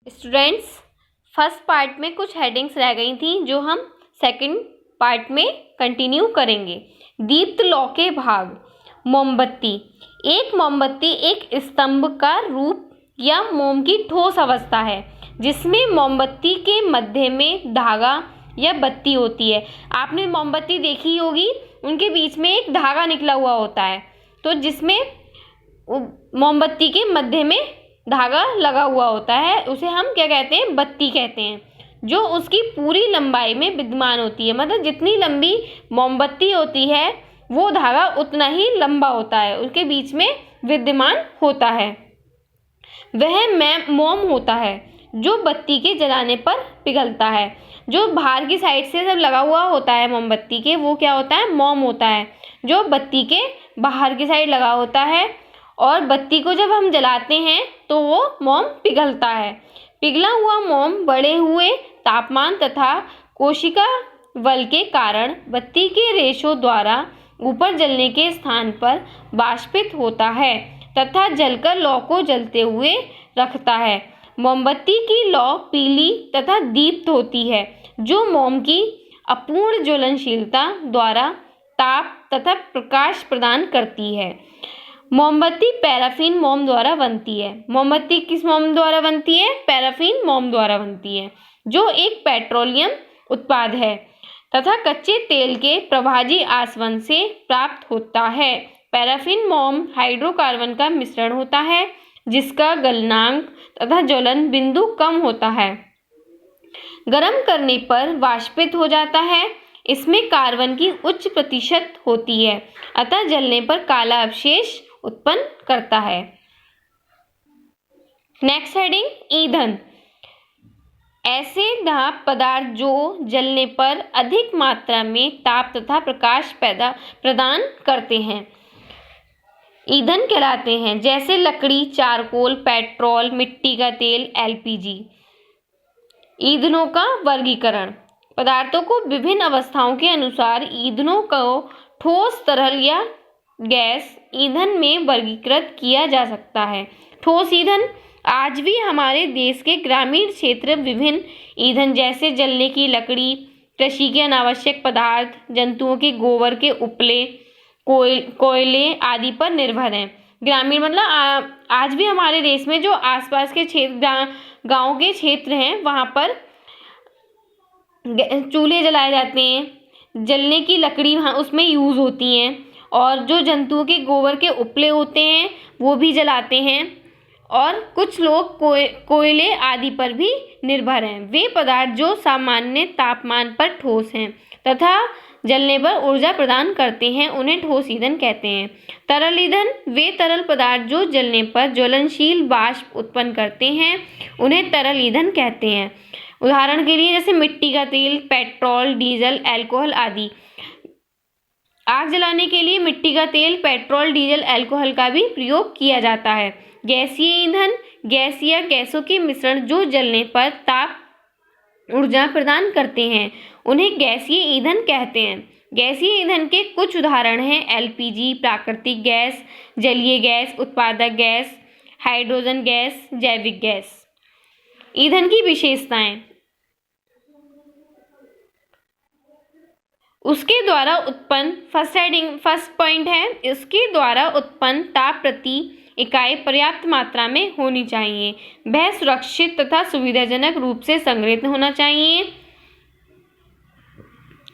Students, first part में कुछ headings रह गई थी जो हम सेकंड पार्ट में कंटिन्यू करेंगे। दीप्त लौ के भाग। मोमबत्ती। एक मोमबत्ती एक स्तंभ का रूप या मोम की ठोस अवस्था है जिसमें मोमबत्ती के मध्य में धागा या बत्ती होती है। आपने मोमबत्ती देखी होगी, उनके बीच में एक धागा निकला हुआ होता है, तो जिसमें मोमबत्ती के मध्य में धागा लगा हुआ होता है उसे हम क्या कहते हैं? बत्ती कहते हैं, जो उसकी पूरी लंबाई में विद्यमान होती है। मतलब जितनी लंबी मोमबत्ती होती है वो धागा उतना ही लंबा होता है, उसके बीच में विद्यमान होता है। वह मोम होता है जो बत्ती के जलाने पर पिघलता है। जो बाहर की साइड से सब लगा हुआ होता है मोमबत्ती के, वो क्या होता है? मोम होता है, जो बत्ती के बाहर की साइड लगा होता है। और बत्ती को जब हम जलाते हैं तो वो मोम पिघलता है। पिघला हुआ मोम बढ़े हुए तापमान तथा कोशिका बल के कारण बत्ती के रेशों द्वारा ऊपर जलने के स्थान पर वाष्पित होता है तथा जलकर लौ को जलते हुए रखता है। मोमबत्ती की लौ पीली तथा दीप्त होती है, जो मोम की अपूर्ण ज्वलनशीलता द्वारा ताप तथा प्रकाश प्रदान करती है। मोमबत्ती पैराफिन मोम द्वारा बनती है। मोमबत्ती किस मोम द्वारा बनती है? पैराफिन मोम द्वारा बनती है, जो एक पेट्रोलियम उत्पाद है तथा कच्चे तेल के प्रभाजी आसवन से प्राप्त होता है। पैराफिन मोम हाइड्रोकार्बन का मिश्रण होता है जिसका गलनांक तथा ज्वलन बिंदु कम होता है। गर्म करने पर वाष्पित हो जाता है। इसमें कार्बन की उच्च प्रतिशत होती है, अतः जलने पर काला अवशेष उत्पन्न करता है। नेक्स्ट हेडिंग, ईंधन। ऐसे धाप पदार्थ जो जलने पर अधिक मात्रा में ताप तथा प्रकाश प्रदान करते हैं ईंधन कहलाते हैं, जैसे लकड़ी, चारकोल, पेट्रोल, मिट्टी का तेल, एलपीजी। ईंधनों का वर्गीकरण। पदार्थों को विभिन्न अवस्थाओं के अनुसार ईंधनों को ठोस, तरल या गैस ईंधन में वर्गीकृत किया जा सकता है। ठोस ईंधन। आज भी हमारे देश के ग्रामीण क्षेत्र विभिन्न ईंधन जैसे जलने की लकड़ी, कृषि के अनावश्यक पदार्थ, जंतुओं के गोबर के उपले, कोयले आदि पर निर्भर हैं। ग्रामीण मतलब आज भी हमारे देश में जो आसपास के क्षेत्र, गांव के क्षेत्र हैं, वहां पर चूल्हे जलाए जाते हैं, जलने की लकड़ी वहाँ उसमें यूज़ होती हैं, और जो जंतुओं के गोबर के उपले होते हैं वो भी जलाते हैं, और कुछ लोग कोयले आदि पर भी निर्भर हैं। वे पदार्थ जो सामान्य तापमान पर ठोस हैं तथा जलने पर ऊर्जा प्रदान करते हैं उन्हें ठोस ईंधन कहते हैं। तरल ईंधन। वे तरल पदार्थ जो जलने पर ज्वलनशील वाष्प उत्पन्न करते हैं उन्हें तरल ईंधन कहते हैं। उदाहरण के लिए जैसे मिट्टी का तेल, पेट्रोल, डीजल, अल्कोहल आदि। आग जलाने के लिए मिट्टी का तेल, पेट्रोल, डीजल, अल्कोहल का भी प्रयोग किया जाता है। गैसीय ईंधन। गैस या गैसों के मिश्रण जो जलने पर ताप ऊर्जा प्रदान करते हैं उन्हें गैसीय ईंधन कहते हैं। गैसीय ईंधन के कुछ उदाहरण हैं एलपीजी, प्राकृतिक गैस, जलीय गैस, उत्पादक गैस, हाइड्रोजन गैस, जैविक गैस। ईंधन की विशेषताएं। उसके द्वारा उत्पन्न फर्स्ट पॉइंट है, इसके द्वारा उत्पन्न ताप प्रति इकाई पर्याप्त मात्रा में होनी चाहिए। वह सुरक्षित तथा सुविधाजनक रूप से संग्रहित होना चाहिए।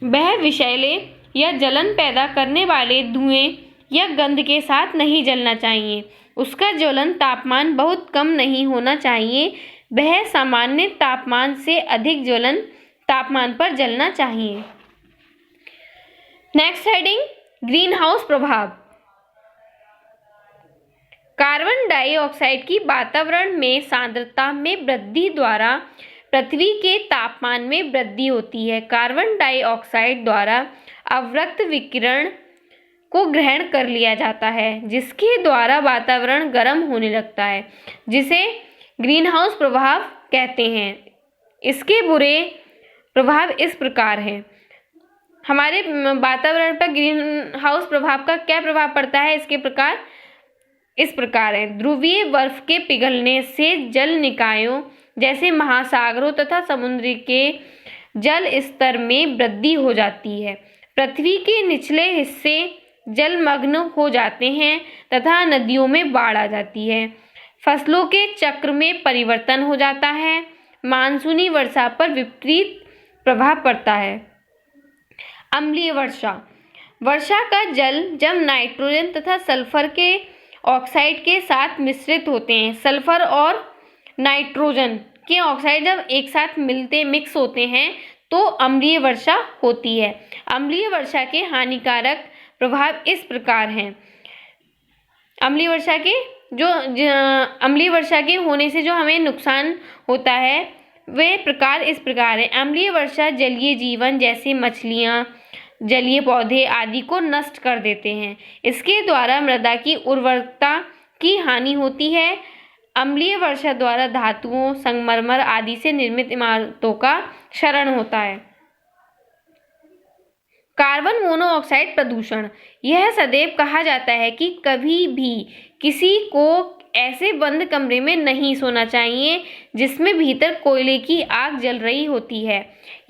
वह विषैले या जलन पैदा करने वाले धुएं या गंध के साथ नहीं जलना चाहिए। उसका ज्वलन तापमान बहुत कम नहीं होना चाहिए। वह सामान्य तापमान से अधिक ज्वलन तापमान पर जलना चाहिए। नेक्स्ट हेडिंग, ग्रीन हाउस प्रभाव। कार्बन डाइऑक्साइड की वातावरण में सांद्रता में वृद्धि द्वारा पृथ्वी के तापमान में वृद्धि होती है। कार्बन डाइऑक्साइड द्वारा अवरक्त विकिरण को ग्रहण कर लिया जाता है जिसके द्वारा वातावरण गर्म होने लगता है, जिसे ग्रीन हाउस प्रभाव कहते हैं। इसके बुरे प्रभाव इस प्रकार हैं। हमारे वातावरण पर ग्रीन हाउस प्रभाव का क्या प्रभाव पड़ता है? इसके प्रकार इस प्रकार है। ध्रुवीय बर्फ के पिघलने से जल निकायों जैसे महासागरों तथा समुद्र के जल स्तर में वृद्धि हो जाती है। पृथ्वी के निचले हिस्से जलमग्न हो जाते हैं तथा नदियों में बाढ़ आ जाती है। फसलों के चक्र में परिवर्तन हो जाता है। मानसूनी वर्षा पर विपरीत प्रभाव पड़ता है। अम्लीय वर्षा। वर्षा का जल जब नाइट्रोजन तथा सल्फर के ऑक्साइड के साथ मिश्रित होते हैं, सल्फर और नाइट्रोजन के ऑक्साइड जब एक साथ मिक्स होते हैं तो अम्लीय वर्षा होती है। अम्लीय वर्षा के हानिकारक प्रभाव इस प्रकार हैं। अम्लीय वर्षा के होने से जो हमें नुकसान होता है वे प्रकार इस प्रकार है। अम्लीय वर्षा जलीय जीवन जैसे मछलियाँ, जलीय पौधे आदि को नष्ट कर देते हैं। इसके द्वारा मृदा की उर्वरता की हानि होती है। अम्लीय वर्षा द्वारा धातुओं, संगमरमर आदि से निर्मित इमारतों का क्षरण होता है। कार्बन मोनोऑक्साइड प्रदूषण। यह सदैव कहा जाता है कि कभी भी किसी को ऐसे बंद कमरे में नहीं सोना चाहिए जिसमें भीतर कोयले की आग जल रही होती है।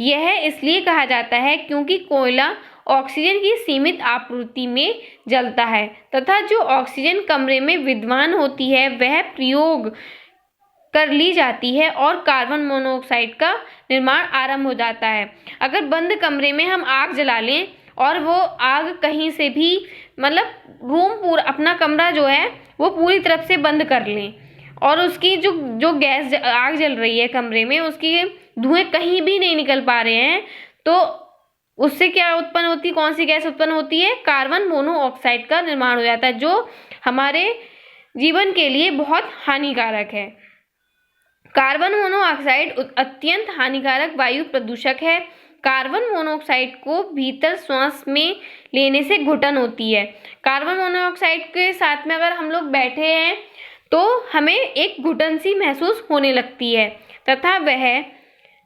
यह इसलिए कहा जाता है क्योंकि कोयला ऑक्सीजन की सीमित आपूर्ति में जलता है तथा जो ऑक्सीजन कमरे में विद्यमान होती है वह प्रयोग कर ली जाती है और कार्बन मोनोऑक्साइड का निर्माण आरंभ हो जाता है। अगर बंद कमरे में हम आग जला लें और वो आग कहीं से भी रूम अपना कमरा जो है वो पूरी तरफ से बंद कर लें और उसकी जो गैस आग जल रही है कमरे में उसकी धुएं कहीं भी नहीं निकल पा रहे हैं तो उससे क्या उत्पन्न होती है, कौन सी गैस उत्पन्न होती है? कार्बन मोनोऑक्साइड का निर्माण हो जाता है जो हमारे जीवन के लिए बहुत हानिकारक है। कार्बन मोनोऑक्साइड अत्यंत हानिकारक वायु प्रदूषक है। कार्बन मोनोऑक्साइड को भीतर श्वास में लेने से घुटन होती है। कार्बन मोनोऑक्साइड के साथ में अगर हम लोग बैठे हैं तो हमें एक घुटन सी महसूस होने लगती है तथा वह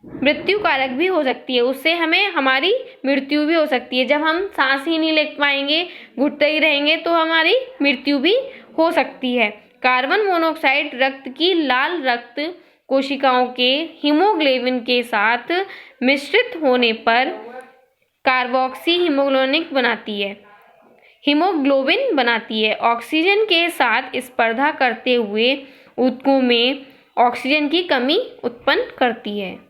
मृत्यु कारक भी हो सकती है। उससे हमारी मृत्यु भी हो सकती है। जब हम सांस ही नहीं ले पाएंगे, घुटते ही रहेंगे तो हमारी मृत्यु भी हो सकती है। कार्बन मोनोऑक्साइड रक्त की लाल रक्त कोशिकाओं के हीमोग्लोबिन के साथ मिश्रित होने पर कार्बोक्सी हीमोग्लोबिन बनाती है। ऑक्सीजन के साथ स्पर्धा करते हुए ऊतकों में ऑक्सीजन की कमी उत्पन्न करती है।